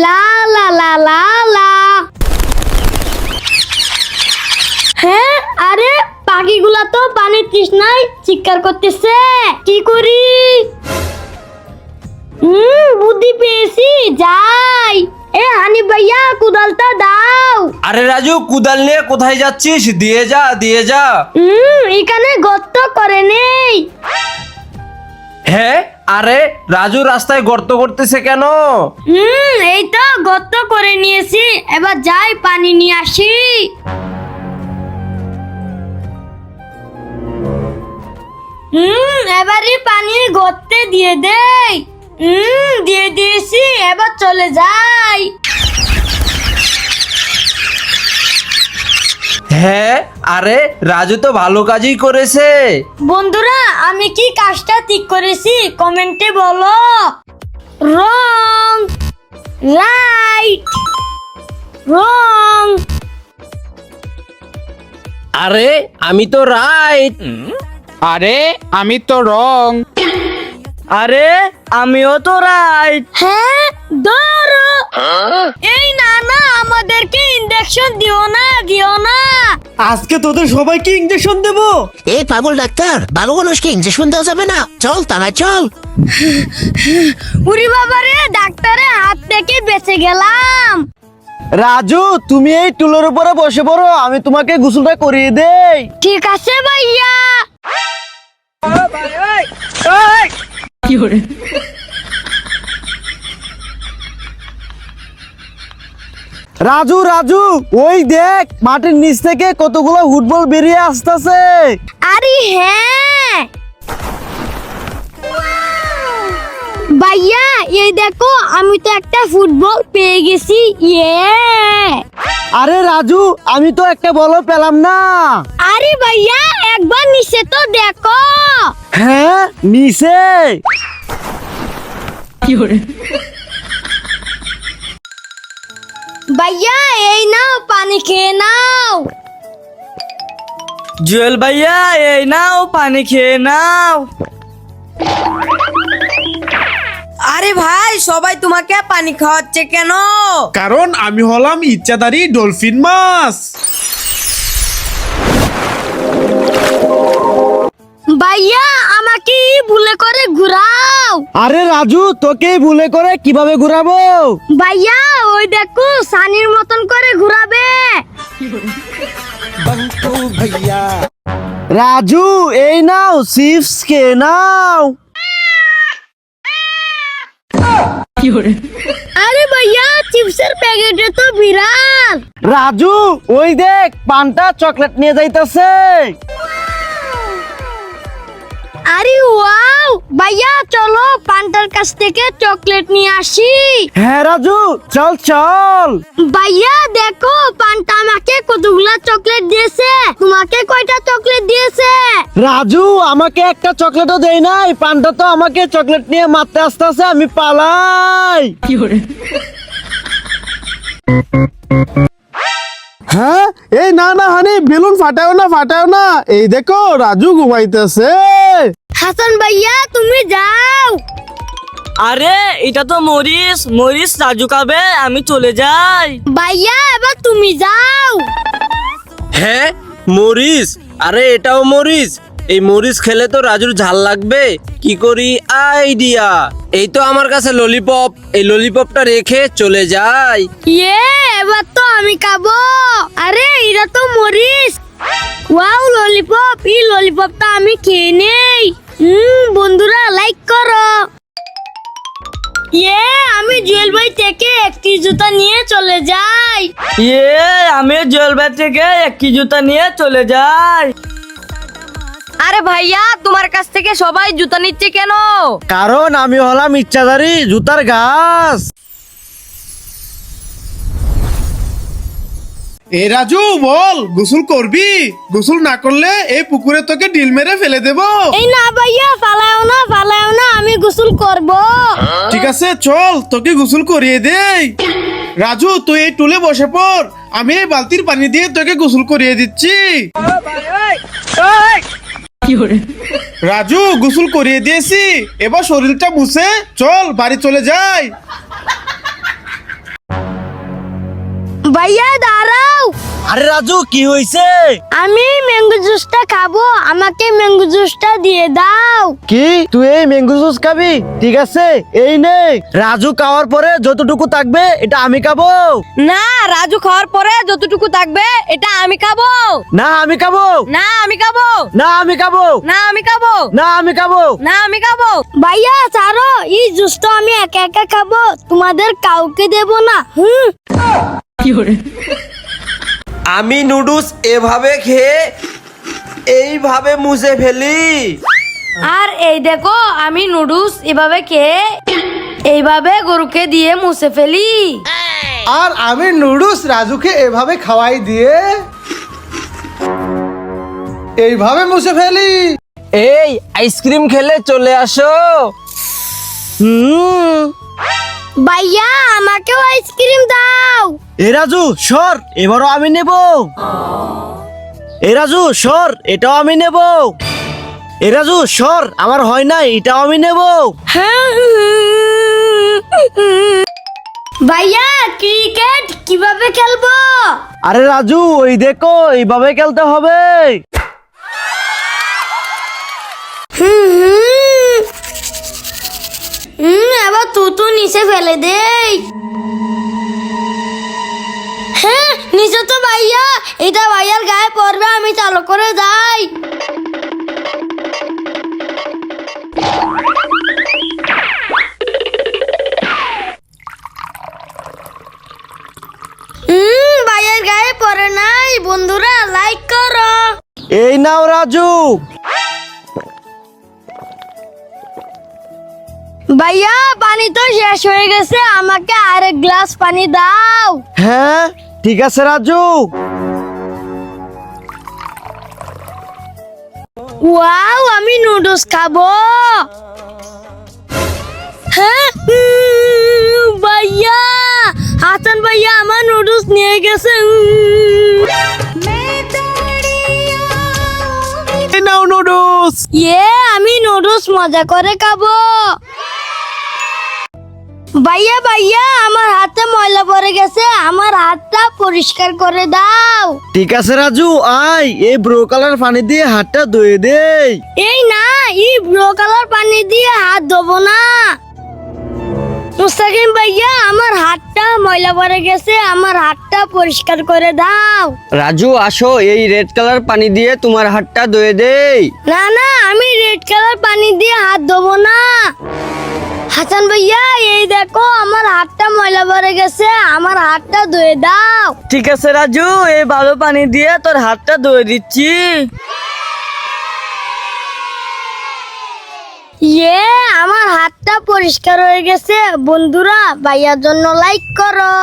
লা লা লা লা লা। হ্যাঁ, আরে পাখিগুলা তো পানির তৃষ্ণায় চিৎকার করতেছে, কি করি? বুদ্ধি পেয়েছি, যাই। হানিফ ভাইয়া, কুদালটা দাও। আরে রাজু, কুদাল নিয়ে কোথায় যাচ্ছিস? দিয়ে যা, দিয়ে যা। এখানে গর্ত করে নেই। হ্যাঁ, আরে রাজু রাস্তায় গর্ত করতেছে কেন? এই তো গর্ত করে নিয়েছি, এবার যাই পানি নিয়ে আসি। এবারে পানির গর্তে দিয়ে দেই। দিয়ে দিয়েছি, এবার চলে যাই। হ্যাঁ, আরে রাজু তো ভালো কাজই করেছে। বন্ধুরা, আমি কি কাজটা ঠিক করেছি কমেন্টে বলো। রং, রাইট, রং। আরে আমি তো রাইট। আরে আমি তো রং। আরে আমিও তো রাইট। হ্যাঁ, ধরো। এই না না, আমাদেরকে ইনজেকশন দিও না, দিও না। আজকে তোদের সবাইকে ইনজেকশন দেব। এই পাগল ডাক্তার, ভালো মানুষকে ইনজেকশন দেওয়া যাবে না। চল তারা চল। উরি বাবারে, ডাক্তারের হাত থেকে বেঁচে গেলাম। রাজু, তুমি এই টুলের উপরে বসে পড়ো, আমি তোমাকে গোসলটা করিয়ে দেই। ঠিক আছে ভাইয়া। রাজু রাজু, ওই দেখ মাটির নিচ থেকে কতগুলো ফুটবল বেরিয়ে আসতেছে। আরে হ্যাঁ ভাইয়া, এই দেখো, আমি তো একটা ফুটবল পেয়ে গেছি। আরে রাজু, আমি তো একটা বলও পেলাম না। আরে ভাইয়া, একবার নিচে তো দেখো। হ্যাঁ, নিচে। ভাইয়া, এই নাও, পানি খেয়ে নাও। জুয়েল ভাইয়া, এই নাও, পানি খেয়ে নাও। আরে ভাই, সবাই তোমাকে পানি খাওয়াচ্ছে কেন? কারণ আমি হলাম ইচ্ছাধারী ডলফিন মাছ। ভাইয়া, আমাকে ভুলে করে ঘুরাও। আরে রাজু, তোকে ভুলে করে কিভাবে ঘুরাবো? ভাইয়া, ওই দেখো, সানির মতন করে ঘুরাবে। রাজু, এই নাও, চিপস খেয়ে নাও। আরে ভাইয়া, চিপসের প্যাকেটে তো বিড়াল। রাজু, ওই দেখ পান্তা চকলেট নিয়ে যাইতেছে। আরে ওয়াও, ভাইয়া চলো পান্তার কাছ থেকে চকলেট নিয়ে আসি। হ্যাঁ রাজু, চল চল। ভাইয়া দেখো, পান্তা আমাকে কতগুলা চকলেট দিয়েছে, তোমাকে কয়টা চকলেট দিয়েছে? রাজু, আমাকে একটা চকলেটও দেয় নাই। পান্তা তো আমাকে চকলেট নিয়ে মারতে আসতেছে, আমি পালাই। হ্যাঁ, এই না না হানি, বেলুন ফাটাও না, ফাটাও না। এই দেখো রাজু ঘুমাইতেছে। হাসান ভাইয়া, তুমি যাও। আরে এটা তো মরিস, মরিস রাজু খাবে, আমি চলে যাই। ভাইয়া, এবার তুমি যাও। হ্যাঁ, মরিস? আরে এটাও মরিস? এই মরিচ খেলে তো রাজুর ঝাল লাগবে। কি করি? আইডিয়া, এই তো আমার কাছে ললিপপ, এই ললিপপটা রেখে চলে যাই। এবার তো আমি খাবো। আরে এরা তো মরিস। Wow, lollipop. এই ললিপপটা আমি খেয়ে নেই। বন্ধুরা, লাইক করো। আমি জুয়েল ভাই থেকে একটি জুতা নিয়ে চলে যাই। আমি জুয়েল ভাই থেকে একটি জুতা নিয়ে চলে যাই। আরে ভাইয়া, তোমার কাছ থেকে সবাই জুতা নিচ্ছে কেন? কারণ আমি হলাম ইচ্ছাধারী জুতার গাছ। এ রাজু, বল গোসল করবি? গোসল না করলে এই পুকুরে তোকে ডিল মেরে ফেলে দেব। এই না ভাইয়া, ফালাও না, ফালাও না, আমি গোসল করব। ঠিক আছে, চল তোকে গোসল করিয়ে দেই। রাজু, তুই এই টুলে বসে পড়, আমি এই বালতির পানি দিয়ে তোকে গোসল করিয়ে দিচ্ছি। রাজু, গোসল করিয়ে দিয়েছি, এবার শরীরটা মুছে চল বাড়ি চলে যাই। ভাইয়া দাঁড়াও, আরে রাজু কি হয়েছে? আমি ম্যাঙ্গো জুসটা খাবো, আমাকে ম্যাঙ্গো জুসটা দিয়ে দাও। কি তুই এই ম্যাঙ্গো জুস খাবি? ঠিক আছে এই নে। রাজু খাওয়ার পরে যতটুকু থাকবে এটা আমি খাবো। না, রাজু খাওয়ার পরে যতটুকু থাকবে এটা আমি খাবো। না আমি খাবো। না আমি খাবো। না আমি খাবো। না আমি খাবো। না আমি খাবো। না আমি খাবো। ভাইয়া ছাড়ো, এই জুসটা আমি একা একা খাবো, তোমাদের কাউকে দেব না। আমি নুডলস এভাবে খেয়ে এইভাবে মুছে ফেলি। আর এই দেখো আমি নুডলস এভাবে খেয়ে এইভাবে গরুকে দিয়ে মুছে ফেলি। আর আমি নুডলস রাজুকে এভাবে খাওয়াই দিয়ে এইভাবে মুছে ফেলি। এই আইসক্রিম খেলে চলে আসো। ভাইয়া আমাকেও আইসক্রিম দাও। এ রাজু সর, এবারও আমি নেব। এ রাজু সর, এটাও আমি নেব। এ রাজু সর, আমার হয় না, এটাও আমি নেব। ভাইয়া ক্রিকেট কিভাবে খেলবো? আরে রাজু ওই দেখো এইভাবে খেলতে হবে। এবার তুতু নিচে ফেলে দেই। হ্যাঁ নিচে তো ভাইয়া, এটা ভাইয়ার গায়ে পড়বে, আমি চালু করে যাই। ভাইয়ার গায়ে পড়ে নাই, বন্ধুরা লাইক করো। এই নাও রাজু। ভাইয়া পানি তো শেষ হয়ে গেছে, আমাকে আরেক গ্লাস পানি দাও। হ্যাঁ ঠিক আছে রাজু। ওয়াও, আমি নুডলস খাবো। হ্যাঁ ভাইয়া, হাসান ভাইয়া আমার নুডলস নিয়ে গেছে। এই নাও নুডলস। আমি নুডলস মজা করে খাবো। ভাইয়া ভাইয়া আমার হাতে ময়লা পড়ে গেছে, আমার হাতটা পরিষ্কার করে দাও। ঠিক আছে রাজু, আয় এই ব্রো কালার পানি দিয়ে হাতটা ধুয়ে দেই। এই না, এই ব্লু কালার পানি দিয়ে হাত ধোবো না। মুস্তাকিম ভাইয়া আমার হাতটা ময়লা পড়ে গেছে, আমার হাতটা পরিষ্কার করে দাও। রাজু আসো, এই রেড কালার পানি দিয়ে তোমার হাতটা ধুয়ে দেই। না না, আমি রেড কালার পানি দিয়ে হাত ধোবো না। হাসান ভাইয়া এই দেখো আমার হাতটা ময়লা পড়ে গেছে, আমার হাতটা ধুয়ে দাও। ঠিক আছে রাজু, এই ভালো পানি দিয়ে তোর হাতটা ধুয়ে দিচ্ছি। আমার হাতটা পরিষ্কার হয়ে গেছে। বন্ধুরা ভাইয়ার জন্য লাইক করো।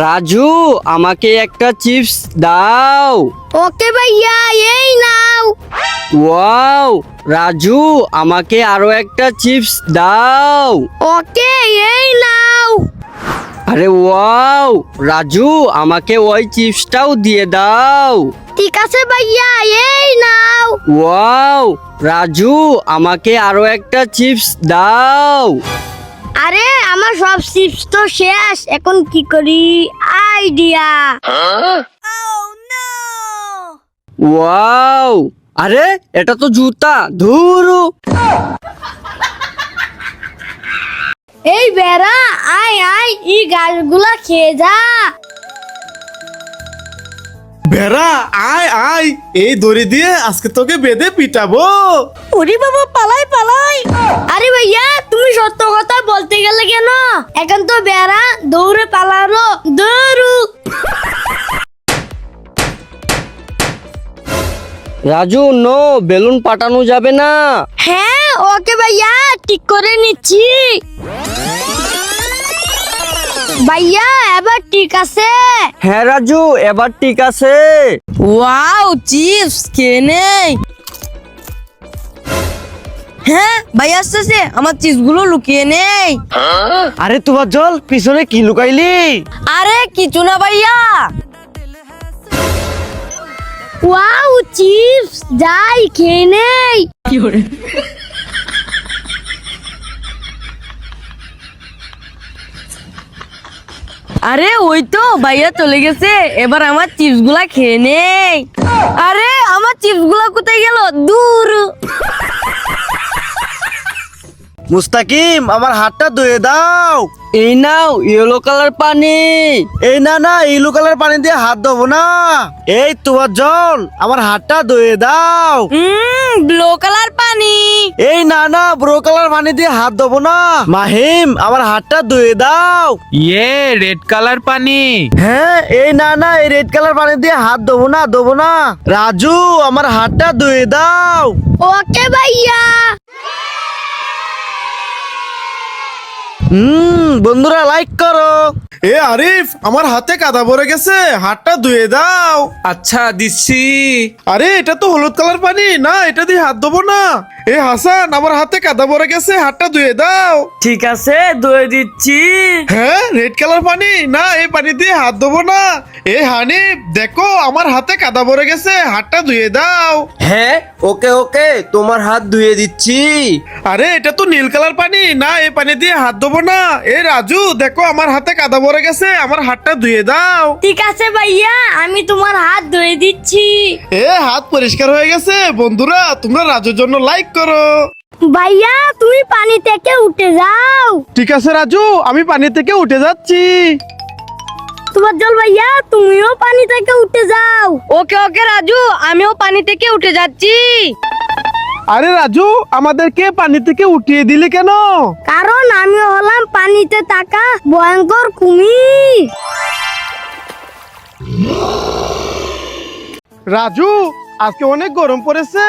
রাজু আমাকে একটা চিপস দাও। ওকে ভাইয়া, এই নাও। ওয়াও, রাজু আমাকে আরো একটা চিপস দাও। ওকে, এই নাও। আরে ওয়াও, রাজু আমাকে ওই চিপসটাও দিয়ে দাও। ঠিক আছে ভাইয়া, এই নাও। ওয়াও, রাজু আমাকে আরো একটা চিপস দাও। আরে আমার সব চিপস তো শেষ, এখন কি করি? আইডিয়া। ওয়াও, আরে এটা তো জুতা, ধুরু। এই বেড়া, আয় আয়, এই গাছগুলা খেয়ে যা। বেড়া আয় আয়, এই দড়ি দিয়ে আজকে তোকে বেঁধে পিটাবো। ওরে বাবা, পালাই পালাই। আরে ভাইয়া তুমি সত্য কথা বলতে গেলে কেন? এখন তো বেড়া দৌড়ে পালারো, দৌড়ু। রাজু নো, বেলুন পাঠানো যাবে না। হ্যাঁ ওকে ভাইয়া, ঠিক করে নিচ্ছি। ভাইয়া এবার ঠিক আছে। হ্যাঁ রাজু, এবার ঠিক আছে। ওয়াও, চিপস খেয়ে নেই। হ্যাঁ ভাইয়া আসতেছে, আমার চিপস গুলো লুকিয়ে নেই। আরে তোমার জল পিছনে কি লুকাইলি? আরে কিছু না ভাইয়া। ওয়াও, চিপস, যাই খেয়ে নেই। আরে ওই তো ভাইয়া চলে গেছে, এবার আমার চিপস গুলা খেয়ে নেই। আরে আমার চিপস গুলা কোথায় গেল? দূর। মুস্তাকিম আমার হাতটা ধুয়ে দাও। এই নাও ইয়েলো কালার পানি। এই না না ইলু কালার পানি দিয়ে হাত ধোবো না, এই তোমার জল আমার হাতটা ধুয়ে দাও। ব্লু কালার পানি। এই না না ব্রো কালার পানি দিয়ে হাত ধোবো না। মাহিম আমার হাতটা ধুয়ে দাও। ইয়ে রেড কালার পানি। হ্যাঁ এই না না এই রেড কালার পানি দিয়ে হাত ধোবো না। রাজু আমার হাতটা ধুয়ে দাও। ওকে ভাইয়া। বন্ধুরা লাইক করো। এ আরিফ আমার হাতে কাদা ভরে গেছে, হাতটা ধুয়ে দাও। আচ্ছা দিচ্ছি। আরে এটা তো হলুদ কালার পানি না, এটা দিয়ে হাত ধোবো না। এ হাসান আমার হাতে কাদা ভরে গেছে, হাতটা ধুয়ে দাও। ঠিক আছে ধুয়ে দিচ্ছি। হ্যাঁ রেড কালার পানি না, এই পানি দিয়ে হাত ধোবো না। এ হানিফ দেখো আমার হাতে কাদা ভরে গেছে, হাতটা ধুয়ে দাও। হ্যাঁ ওকে ওকে তোমার হাত ধুয়ে দিচ্ছি। আরে এটা তো নীল কালার পানি না, এই পানি দিয়ে হাত ধোবো না। এ রাজু দেখো আমার হাতে কাদা ভরে গেছে, আমার হাতটা ধুয়ে দাও। ঠিক আছে ভাইয়া, আমি তোমার হাত ধুয়ে দিচ্ছি। এ হাত পরিষ্কার হয়ে গেছে। বন্ধুরা তোমরা রাজুর জন্য লাইক করো। ভাইয়া তুমি পানি থেকে উঠে যাও। ঠিক আছে রাজু, আমি পানি থেকে উঠে যাচ্ছি। তোমার জল ভাইয়া, তুমিও পানি থেকে উঠে যাও। ওকে ওকে রাজু, আমিও পানি থেকে উঠে যাচ্ছি। আরে রাজু আমাদেরকে পানি থেকে উঠিয়ে দিলে কেন? কারণ আমি হলাম পানিতে থাকা ভয়ঙ্কর কুমির। রাজু আজকে অনেক গরম পড়েছে,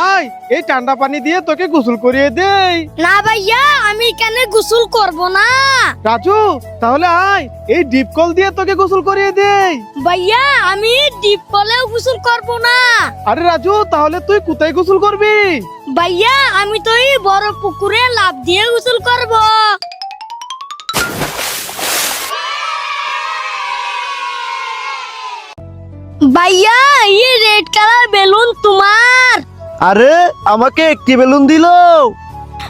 আয় এই ঠান্ডা পানি দিয়ে তোকে গোসল করিয়ে দেই। না ভাইয়া, আমি কেন গোসল করব না। রাজু তাহলে আয় এই ডিপ কল দিয়ে তোকে গোসল করিয়ে দেই। ভাইয়া আমি ডিপ কলেও গোসল করব না। আরে রাজু তাহলে তুই কোথায় গোসল করবি? ভাইয়া আমি তো এই বড় পুকুরে লাফ দিয়ে গোসল করব। ভাইয়া এই রেড কালার বেলুন তোমার। আরে আমাকে একটি বেলুন দিলো।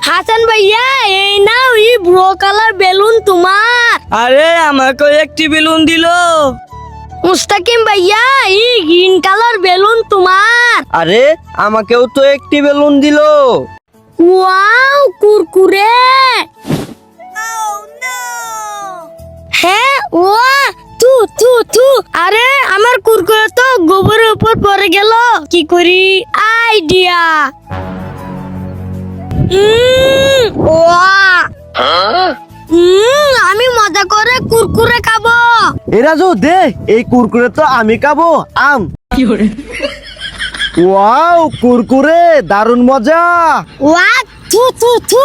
হাসান ভাইয়া এই নাও এই ব্লু কালার বেলুন তোমার। আরে আমাকে একটি বেলুন দিলো। মুস্তাকিম ভাইয়া এই গ্রিন কালার বেলুন তোমার। আরে আমাকেও তো একটি বেলুন দিলো। ওয়াও কুরকুরে। হ্যাঁ ওয়া তু তু তু। আরে আমার কুরকুরে তো গোবরের উপর পড়ে গেল, কি করি? আইডিয়া। ওয়া আমি মজা করে কুরকুরে খাবো। এ রাজু দে, এই কুরকুরে তো আমি খাবো। আম ওয়াও কুরকুরে দারুন মজা। ওয়া থু থু থু।